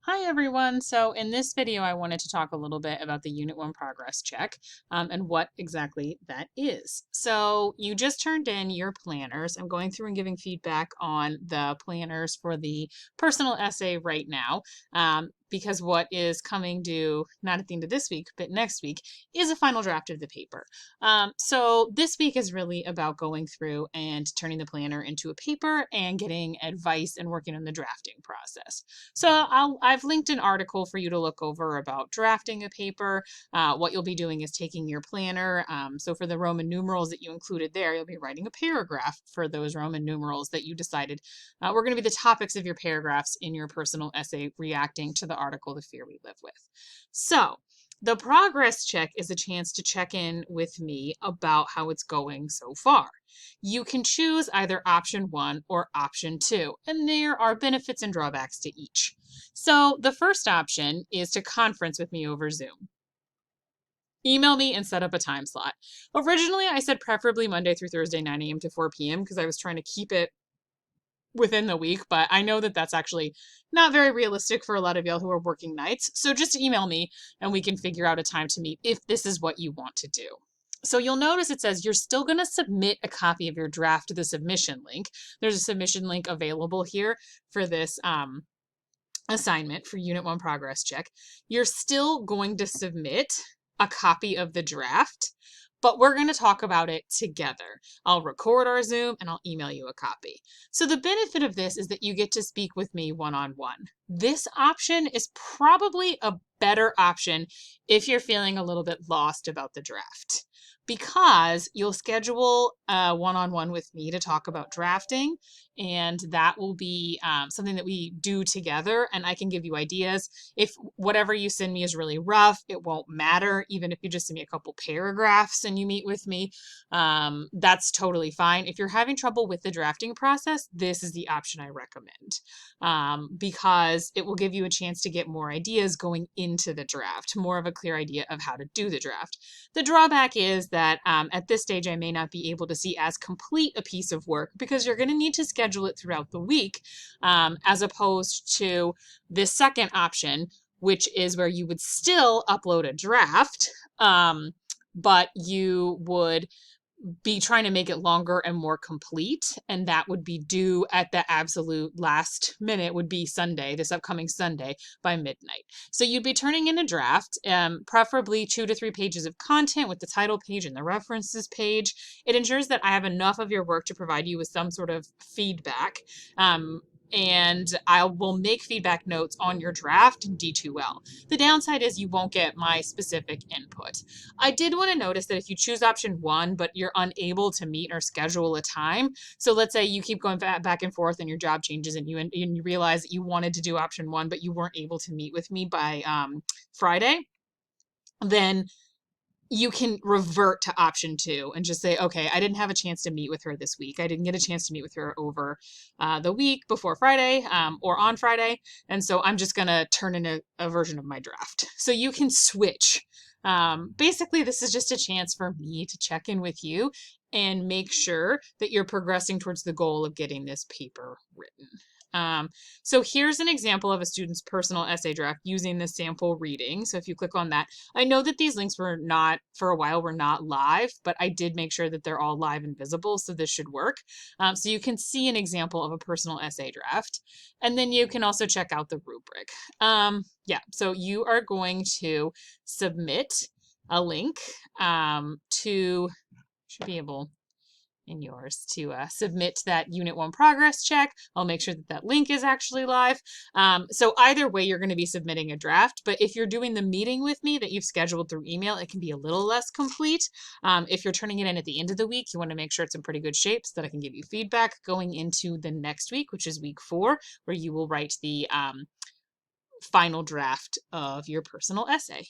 Hi everyone. So in this video, I wanted to talk a little bit about the Unit 1 Progress Check and what exactly that is. So you just turned in your planners. I'm going through and giving feedback on the planners for the personal essay right now because what is coming due, not at the end of this week, but next week, is a final draft of the paper. So this week is really about going through and turning the planner into a paper and getting advice and working on the drafting process. So I've linked an article for you to look over about drafting a paper. What you'll be doing is taking your planner. So for the Roman numerals that you included there, you'll be writing a paragraph for those Roman numerals that you decided were going to be the topics of your paragraphs in your personal essay reacting to the article, The Fear We Live With. So the progress check is a chance to check in with me about how it's going so far. You can choose either option 1 or option 2, and there are benefits and drawbacks to each. So the first option is to conference with me over Zoom. Email me and set up a time slot. Originally, I said preferably Monday through Thursday, 9 a.m. to 4 p.m. because I was trying to keep it within the week, but I know that that's actually not very realistic for a lot of y'all who are working nights. So just email me and we can figure out a time to meet if this is what you want to do. So you'll notice it says you're still going to submit a copy of your draft to the submission link. There's a submission link available here for this assignment for Unit 1 Progress Check. You're still going to submit a copy of the draft, but we're going to talk about it together. I'll record our Zoom and I'll email you a copy. So the benefit of this is that you get to speak with me one-on-one. This option is probably a better option if you're feeling a little bit lost about the draft, because you'll schedule a one-on-one with me to talk about drafting, and that will be something that we do together, and I can give you ideas. If whatever you send me is really rough, it won't matter. Even if you just send me a couple paragraphs and you meet with me, that's totally fine. If you're having trouble with the drafting process, this is the option I recommend, because it will give you a chance to get more ideas going into the draft, more of a clear idea of how to do the draft. The drawback is that at this stage, I may not be able to see as complete a piece of work because you're going to need to schedule it throughout the week, as opposed to this second option, which is where you would still upload a draft, but you would be trying to make it longer and more complete, and that would be due at the absolute last minute, would be Sunday, this upcoming Sunday by midnight. So you'd be turning in a draft, preferably 2 to 3 pages of content with the title page and the references page. It ensures that I have enough of your work to provide you with some sort of feedback. And I will make feedback notes on your draft in D2L. The downside is you won't get my specific input. I did want to notice that if you choose option 1, but you're unable to meet or schedule a time, so let's say you keep going back and forth and your job changes and you realize that you wanted to do option 1, but you weren't able to meet with me by Friday, then you can revert to option 2 and just say, okay, I didn't have a chance to meet with her this week. I didn't get a chance to meet with her over the week before Friday or on Friday. And so I'm just going to turn in a version of my draft. So you can switch. Basically, this is just a chance for me to check in with you and make sure that you're progressing towards the goal of getting this paper written. So here's an example of a student's personal essay draft using the sample reading. So if you click on that, I know that these links were not, for a while, were not live, but I did make sure that they're all live and visible, so this should work. So you can see an example of a personal essay draft, and then you can also check out the rubric. Yeah, so you are going to submit a link should be able in yours to submit that Unit 1 progress check. I'll make sure that that link is actually live. So either way, you're going to be submitting a draft, but if you're doing the meeting with me that you've scheduled through email, it can be a little less complete. If you're turning it in at the end of the week, you want to make sure it's in pretty good shape so that I can give you feedback going into the next week, which is week 4, where you will write the final draft of your personal essay.